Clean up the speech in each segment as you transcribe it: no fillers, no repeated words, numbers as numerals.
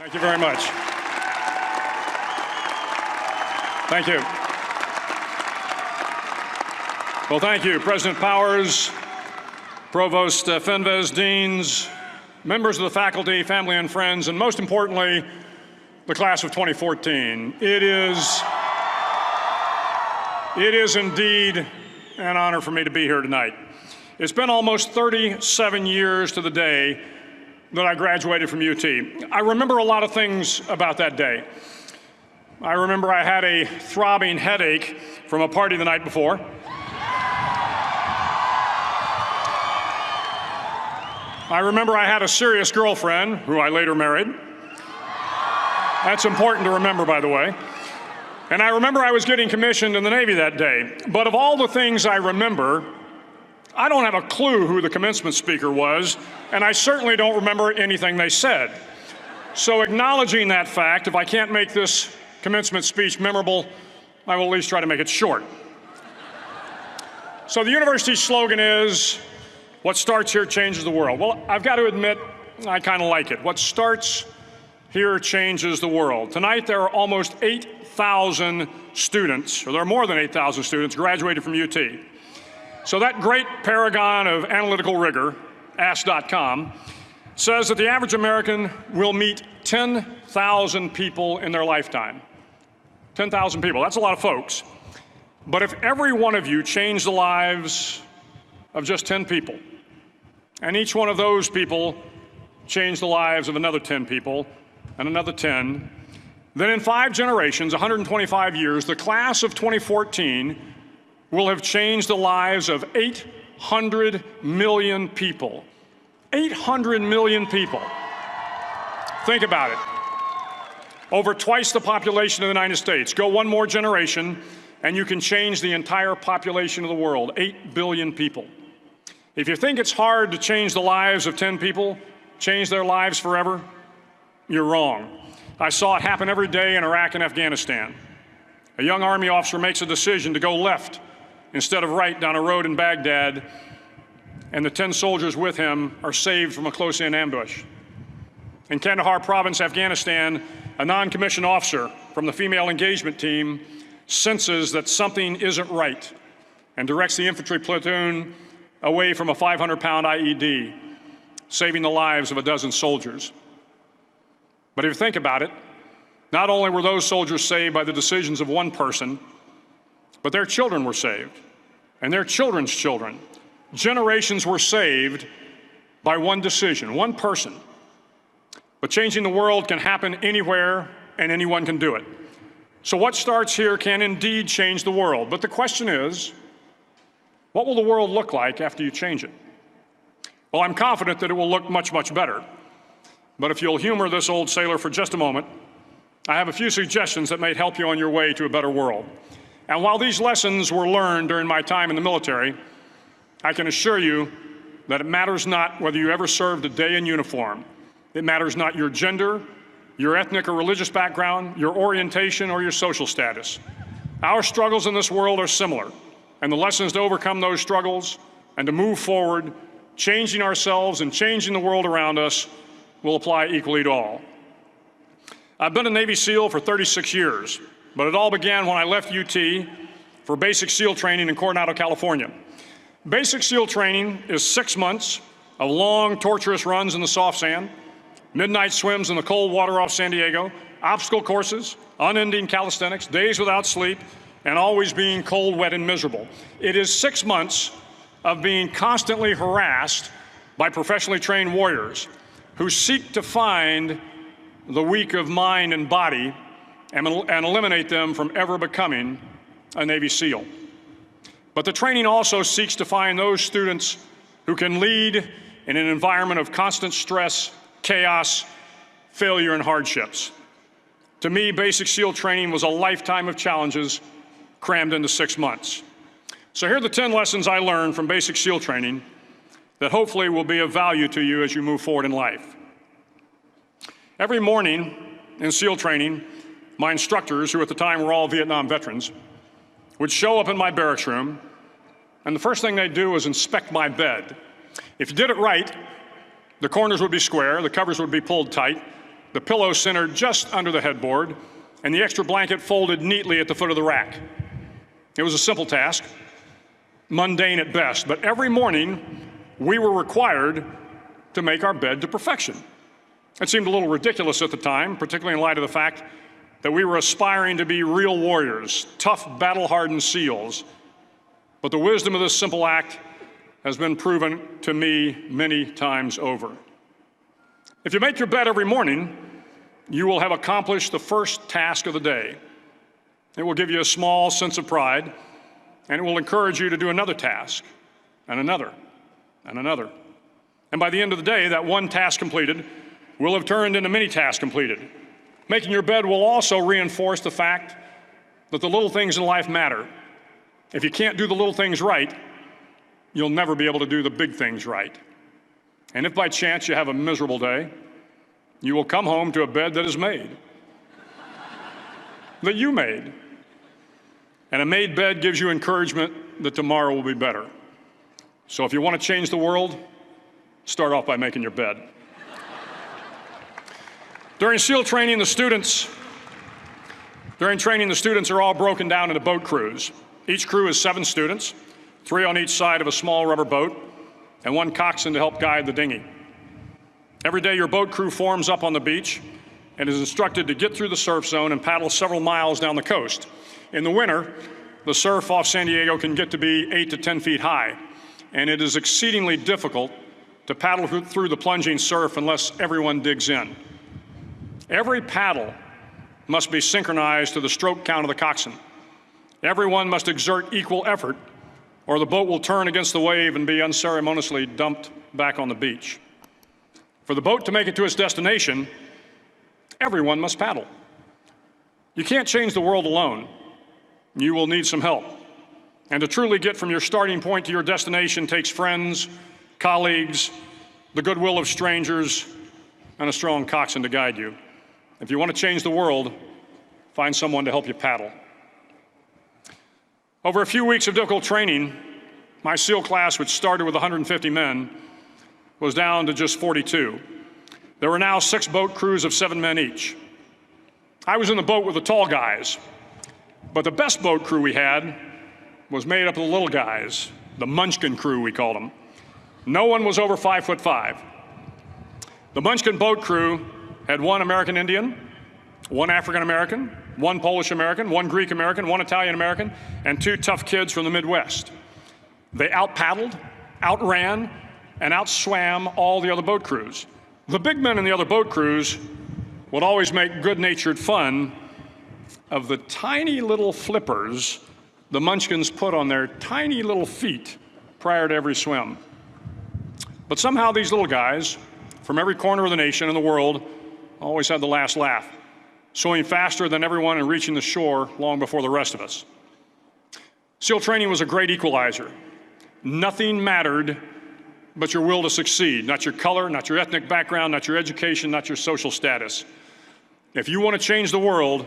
Thank you very much. Thank you. Well, thank you, President Powers, Provost Fenves, deans, members of the faculty, family and friends, and most importantly, the class of 2014. It is indeed an honor for me to be here tonight. It's been almost 37 years to the day that I graduated from UT. I remember a lot of things about that day. I remember I had a throbbing headache from a party the night before. I remember I had a serious girlfriend, who I later married. That's important to remember, by the way. And I remember I was getting commissioned in the Navy that day. But of all the things I remember, I don't have a clue who the commencement speaker was, and I certainly don't remember anything they said. So acknowledging that fact, if I can't make this commencement speech memorable, I will at least try to make it short. So the university's slogan is, what starts here changes the world. Well, I've got to admit, I kind of like it. What starts here changes the world. Tonight, there are almost 8,000 students, or there are more than 8,000 students graduated from UT. So that great paragon of analytical rigor, Ask.com, says that the average American will meet 10,000 people in their lifetime. 10,000 people, that's a lot of folks. But if every one of you changed the lives of just 10 people, and each one of those people changed the lives of another 10 people, and another 10, then in 5 generations, 125 years, the class of 2014 will have changed the lives of 800 million people. 800 million people. Think about it. Over twice the population of the United States. Go one more generation, and you can change the entire population of the world, 8 billion people. If you think it's hard to change the lives of 10 people, change their lives forever, you're wrong. I saw it happen every day in Iraq and Afghanistan. A young Army officer makes a decision to go left instead of right down a road in Baghdad, and the 10 soldiers with him are saved from a close-in ambush. In Kandahar province, Afghanistan, a non-commissioned officer from the female engagement team senses that something isn't right and directs the infantry platoon away from a 500-pound IED, saving the lives of a dozen soldiers. But if you think about it, not only were those soldiers saved by the decisions of one person, but their children were saved, and their children's children. Generations were saved by one decision, one person. But changing the world can happen anywhere, and anyone can do it. So what starts here can indeed change the world. But the question is, what will the world look like after you change it? Well, I'm confident that it will look much, much better. But if you'll humor this old sailor for just a moment, I have a few suggestions that may help you on your way to a better world. And while these lessons were learned during my time in the military, I can assure you that it matters not whether you ever served a day in uniform. It matters not your gender, your ethnic or religious background, your orientation, or your social status. Our struggles in this world are similar, and the lessons to overcome those struggles and to move forward, changing ourselves and changing the world around us, will apply equally to all. I've been a Navy SEAL for 36 years, but it all began when I left UT for basic SEAL training in Coronado, California. Basic SEAL training is 6 months of long, torturous runs in the soft sand, midnight swims in the cold water off San Diego, obstacle courses, unending calisthenics, days without sleep, and always being cold, wet, and miserable. It is 6 months of being constantly harassed by professionally trained warriors who seek to find the weak of mind and body and eliminate them from ever becoming a Navy SEAL. But the training also seeks to find those students who can lead in an environment of constant stress, chaos, failure, and hardships. To me, basic SEAL training was a lifetime of challenges crammed into 6 months. So here are the 10 lessons I learned from basic SEAL training that hopefully will be of value to you as you move forward in life. Every morning in SEAL training, my instructors, who at the time were all Vietnam veterans, would show up in my barracks room, and the first thing they'd do was inspect my bed. If you did it right, the corners would be square, the covers would be pulled tight, the pillow centered just under the headboard, and the extra blanket folded neatly at the foot of the rack. It was a simple task, mundane at best, but every morning we were required to make our bed to perfection. It seemed a little ridiculous at the time, particularly in light of the fact that we were aspiring to be real warriors, tough, battle-hardened SEALs. But the wisdom of this simple act has been proven to me many times over. If you make your bed every morning, you will have accomplished the first task of the day. It will give you a small sense of pride, and it will encourage you to do another task, and another, and another. And by the end of the day, that one task completed will have turned into many tasks completed. Making your bed will also reinforce the fact that the little things in life matter. If you can't do the little things right, you'll never be able to do the big things right. And if by chance you have a miserable day, you will come home to a bed that is made, that you made. And a made bed gives you encouragement that tomorrow will be better. So if you want to change the world, start off by making your bed. During SEAL training, the students are all broken down into boat crews. Each crew is 7 students, 3 on each side of a small rubber boat, and 1 coxswain to help guide the dinghy. Every day, your boat crew forms up on the beach and is instructed to get through the surf zone and paddle several miles down the coast. In the winter, the surf off San Diego can get to be 8 to 10 feet high, and it is exceedingly difficult to paddle through the plunging surf unless everyone digs in. Every paddle must be synchronized to the stroke count of the coxswain. Everyone must exert equal effort, or the boat will turn against the wave and be unceremoniously dumped back on the beach. For the boat to make it to its destination, everyone must paddle. You can't change the world alone. You will need some help. And to truly get from your starting point to your destination takes friends, colleagues, the goodwill of strangers, and a strong coxswain to guide you. If you want to change the world, find someone to help you paddle. Over a few weeks of difficult training, my SEAL class, which started with 150 men, was down to just 42. There were now 6 boat crews of 7 men each. I was in the boat with the tall guys, but the best boat crew we had was made up of the little guys, the Munchkin crew, we called them. No one was over 5'5". The Munchkin boat crew had 1 American Indian, 1 African American, 1 Polish American, 1 Greek American, 1 Italian American, and 2 tough kids from the Midwest. They out-paddled, outran, and outswam all the other boat crews. The big men in the other boat crews would always make good-natured fun of the tiny little flippers the Munchkins put on their tiny little feet prior to every swim. But somehow these little guys from every corner of the nation and the world always had the last laugh, swimming faster than everyone and reaching the shore long before the rest of us. SEAL training was a great equalizer. Nothing mattered but your will to succeed, not your color, not your ethnic background, not your education, not your social status. If you want to change the world,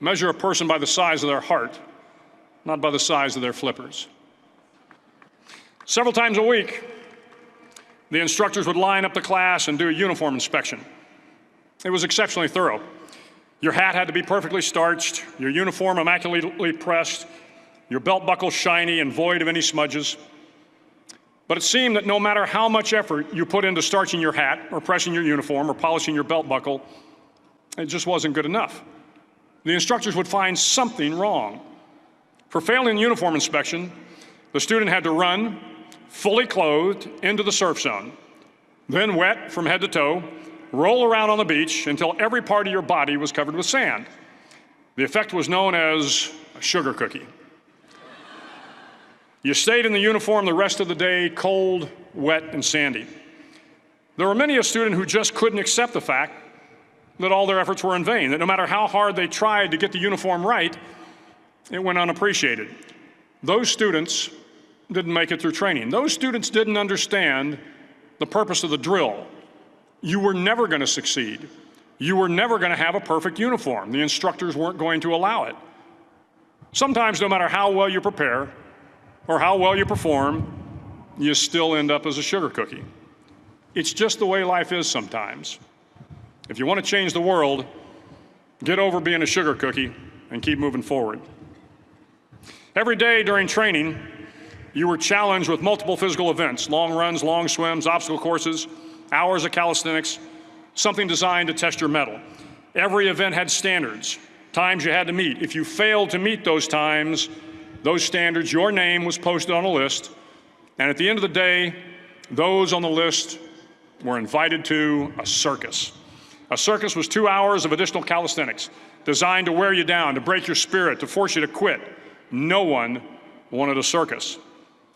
measure a person by the size of their heart, not by the size of their flippers. Several times a week, the instructors would line up the class and do a uniform inspection. It was exceptionally thorough. Your hat had to be perfectly starched, your uniform immaculately pressed, your belt buckle shiny and void of any smudges. But it seemed that no matter how much effort you put into starching your hat or pressing your uniform or polishing your belt buckle, it just wasn't good enough. The instructors would find something wrong. For failing the uniform inspection, the student had to run, fully clothed, into the surf zone, then wet from head to toe, roll around on the beach until every part of your body was covered with sand. The effect was known as a sugar cookie. You stayed in the uniform the rest of the day, cold, wet, and sandy. There were many a student who just couldn't accept the fact that all their efforts were in vain, that no matter how hard they tried to get the uniform right, it went unappreciated. Those students didn't make it through training. Those students didn't understand the purpose of the drill. You were never going to succeed. You were never going to have a perfect uniform. The instructors weren't going to allow it. Sometimes, no matter how well you prepare or how well you perform, you still end up as a sugar cookie. It's just the way life is sometimes. If you want to change the world, get over being a sugar cookie and keep moving forward. Every day during training, you were challenged with multiple physical events: long runs, long swims, obstacle courses, hours of calisthenics, something designed to test your mettle. Every event had standards, times you had to meet. If you failed to meet those times, those standards, your name was posted on a list, and at the end of the day, those on the list were invited to a circus. A circus was 2 hours of additional calisthenics, designed to wear you down, to break your spirit, to force you to quit. No one wanted a circus.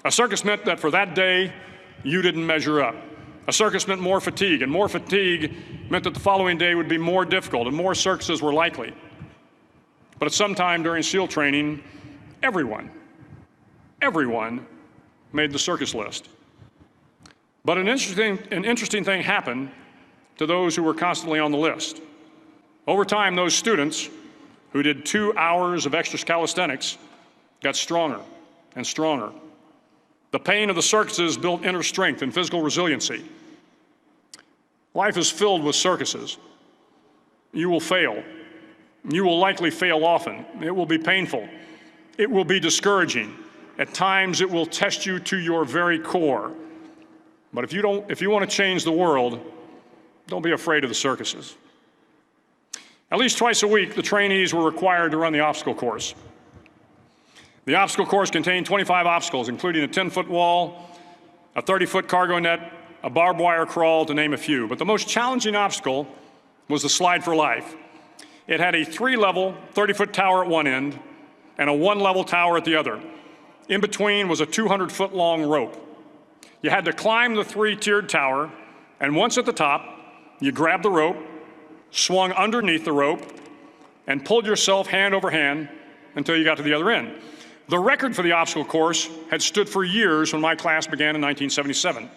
A circus meant that for that day, you didn't measure up. A circus meant more fatigue, and more fatigue meant that the following day would be more difficult, and more circuses were likely. But at some time during SEAL training, everyone made the circus list. But an interesting thing happened to those who were constantly on the list. Over time, those students who did 2 hours of extra calisthenics got stronger and stronger. The pain of the circuses built inner strength and physical resiliency. Life is filled with circuses. You will fail. You will likely fail often. It will be painful. It will be discouraging. At times, it will test you to your very core. But if you want to change the world, don't be afraid of the circuses. At least twice a week, the trainees were required to run the obstacle course. The obstacle course contained 25 obstacles, including a 10-foot wall, a 30-foot cargo net, a barbed wire crawl, to name a few. But the most challenging obstacle was the slide for life. It had a 3-level, 30-foot tower at one end and a 1-level tower at the other. In between was a 200-foot-long rope. You had to climb the 3-tiered tower, and once at the top, you grabbed the rope, swung underneath the rope, and pulled yourself hand over hand until you got to the other end. The record for the obstacle course had stood for years when my class began in 1977.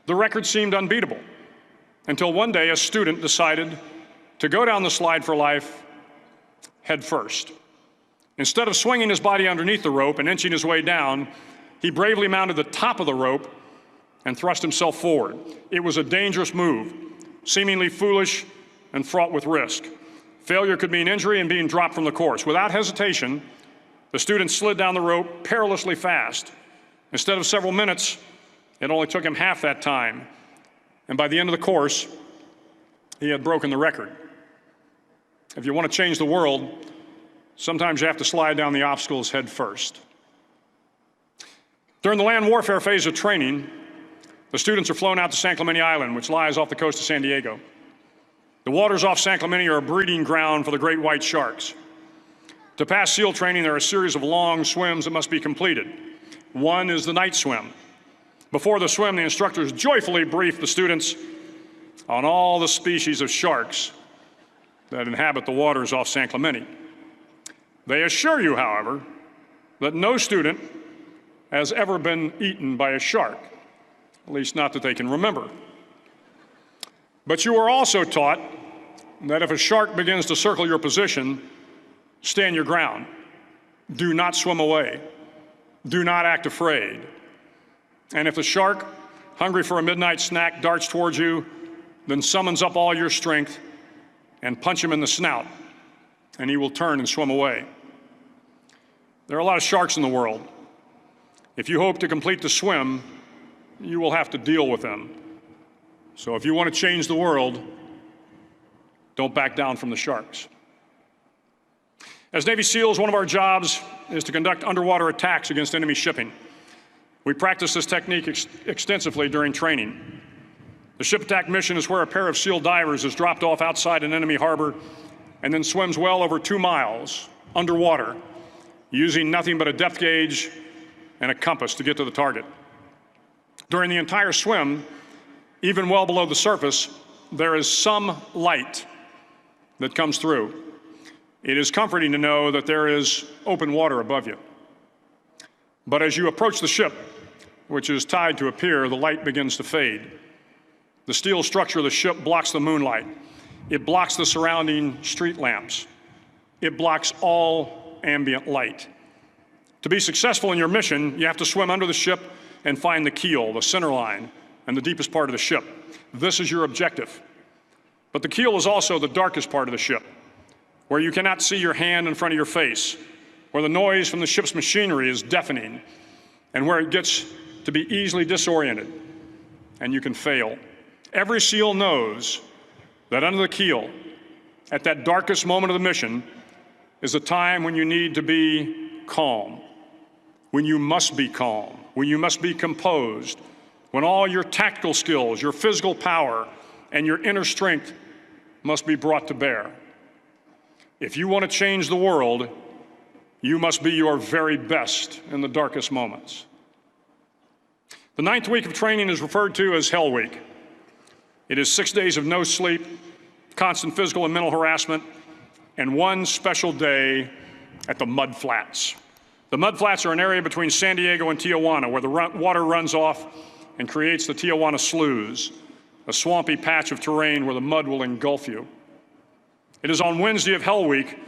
The record seemed unbeatable until one day a student decided to go down the slide for life head first. Instead of swinging his body underneath the rope and inching his way down, he bravely mounted the top of the rope and thrust himself forward. It was a dangerous move, seemingly foolish and fraught with risk. Failure could mean injury and being dropped from the course. Without hesitation, the student slid down the rope perilously fast. Instead of several minutes, it only took him half that time. And by the end of the course, he had broken the record. If you want to change the world, sometimes you have to slide down the obstacles head first. During the land warfare phase of training, the students are flown out to San Clemente Island, which lies off the coast of San Diego. The waters off San Clemente are a breeding ground for the great white sharks. To pass SEAL training, there are a series of long swims that must be completed. One is the night swim. Before the swim, the instructors joyfully brief the students on all the species of sharks that inhabit the waters off San Clemente. They assure you, however, that no student has ever been eaten by a shark, at least not that they can remember. But you are also taught that if a shark begins to circle your position, stand your ground. Do not swim away. Do not act afraid. And if the shark, hungry for a midnight snack, darts towards you, then summons up all your strength and punch him in the snout, and he will turn and swim away. There are a lot of sharks in the world. If you hope to complete the swim, you will have to deal with them. So if you want to change the world, don't back down from the sharks. As Navy SEALs, one of our jobs is to conduct underwater attacks against enemy shipping. We practice this technique extensively during training. The ship attack mission is where a pair of SEAL divers is dropped off outside an enemy harbor and then swims well over 2 miles underwater, using nothing but a depth gauge and a compass to get to the target. During the entire swim, even well below the surface, there is some light that comes through. It is comforting to know that there is open water above you. But as you approach the ship, which is tied to a pier, the light begins to fade. The steel structure of the ship blocks the moonlight. It blocks the surrounding street lamps. It blocks all ambient light. To be successful in your mission, you have to swim under the ship and find the keel, the center line, and the deepest part of the ship. This is your objective. But the keel is also the darkest part of the ship, where you cannot see your hand in front of your face, where the noise from the ship's machinery is deafening, and where it gets to be easily disoriented, and you can fail. Every SEAL knows that under the keel, at that darkest moment of the mission, is a time when you need to be calm, when you must be calm, when you must be composed, when all your tactical skills, your physical power, and your inner strength must be brought to bear. If you want to change the world, you must be your very best in the darkest moments. The 9th week of training is referred to as Hell Week. It is 6 days of no sleep, constant physical and mental harassment, and one special day at the Mud Flats. The Mud Flats are an area between San Diego and Tijuana where the water runs off and creates the Tijuana Sloughs, a swampy patch of terrain where the mud will engulf you. It is on Wednesday of Hell Week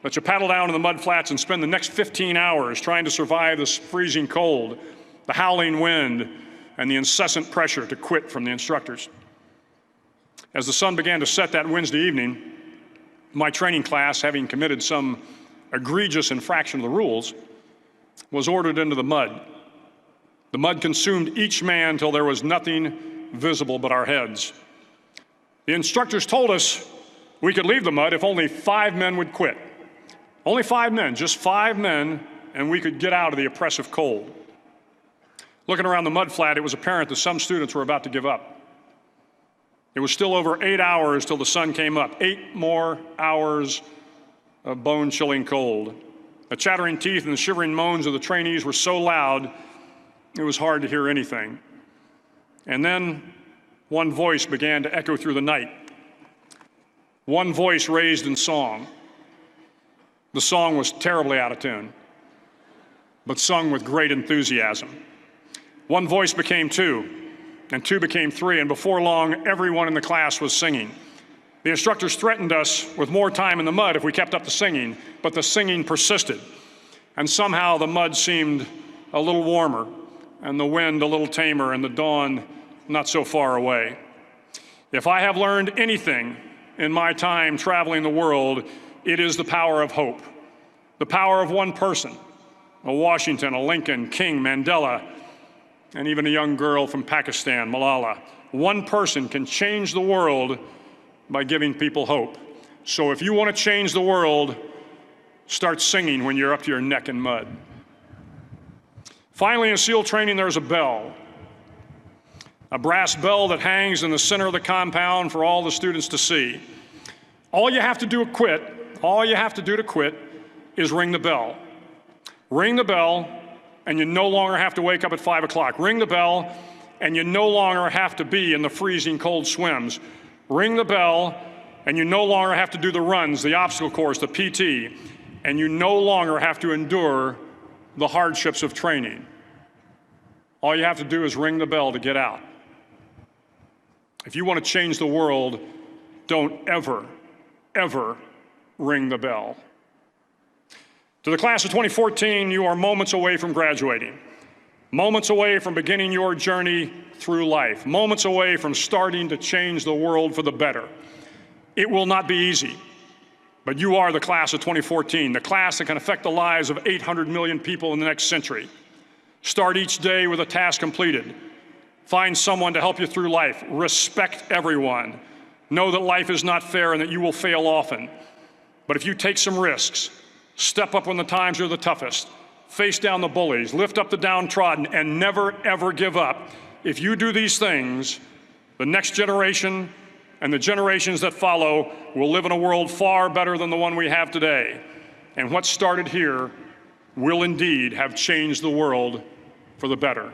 that you paddle down to the Mud Flats and spend the next 15 hours trying to survive this freezing cold, the howling wind, and the incessant pressure to quit from the instructors. As the sun began to set that Wednesday evening, my training class, having committed some egregious infraction of the rules, was ordered into the mud. The mud consumed each man till there was nothing visible but our heads. The instructors told us we could leave the mud if only 5 men would quit. Only 5 men, just 5 men, and we could get out of the oppressive cold. Looking around the mud flat, it was apparent that some students were about to give up. It was still over 8 hours till the sun came up. 8 more hours of bone-chilling cold. The chattering teeth and the shivering moans of the trainees were so loud, it was hard to hear anything. And then one voice began to echo through the night. One voice raised in song. The song was terribly out of tune, but sung with great enthusiasm. One voice became 2, and 2 became 3, and before long, everyone in the class was singing. The instructors threatened us with more time in the mud if we kept up the singing, but the singing persisted. And somehow the mud seemed a little warmer, and the wind a little tamer, and the dawn not so far away. If I have learned anything in my time traveling the world, it is the power of hope. The power of one person, a Washington, a Lincoln, King, Mandela, and even a young girl from Pakistan, Malala. One person can change the world by giving people hope. So if you want to change the world, start singing when you're up to your neck in mud. Finally, in SEAL training, there's a bell. A brass bell that hangs in the center of the compound for all the students to see. All you have to do to quit is ring the bell. Ring the bell, and you no longer have to wake up at 5 o'clock. Ring the bell, and you no longer have to be in the freezing cold swims. Ring the bell, and you no longer have to do the runs, the obstacle course, the PT, and you no longer have to endure the hardships of training. All you have to do is ring the bell to get out. If you want to change the world, don't ever, ever ring the bell. To the class of 2014, you are moments away from graduating, moments away from beginning your journey through life, moments away from starting to change the world for the better. It will not be easy, but you are the class of 2014, the class that can affect the lives of 800 million people in the next century. Start each day with a task completed. Find someone to help you through life. Respect everyone. Know that life is not fair and that you will fail often. But if you take some risks, step up when the times are the toughest, face down the bullies, lift up the downtrodden, and never, ever give up. If you do these things, the next generation and the generations that follow will live in a world far better than the one we have today. And what started here will indeed have changed the world for the better.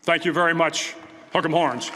Thank you very much. Hook 'em horns.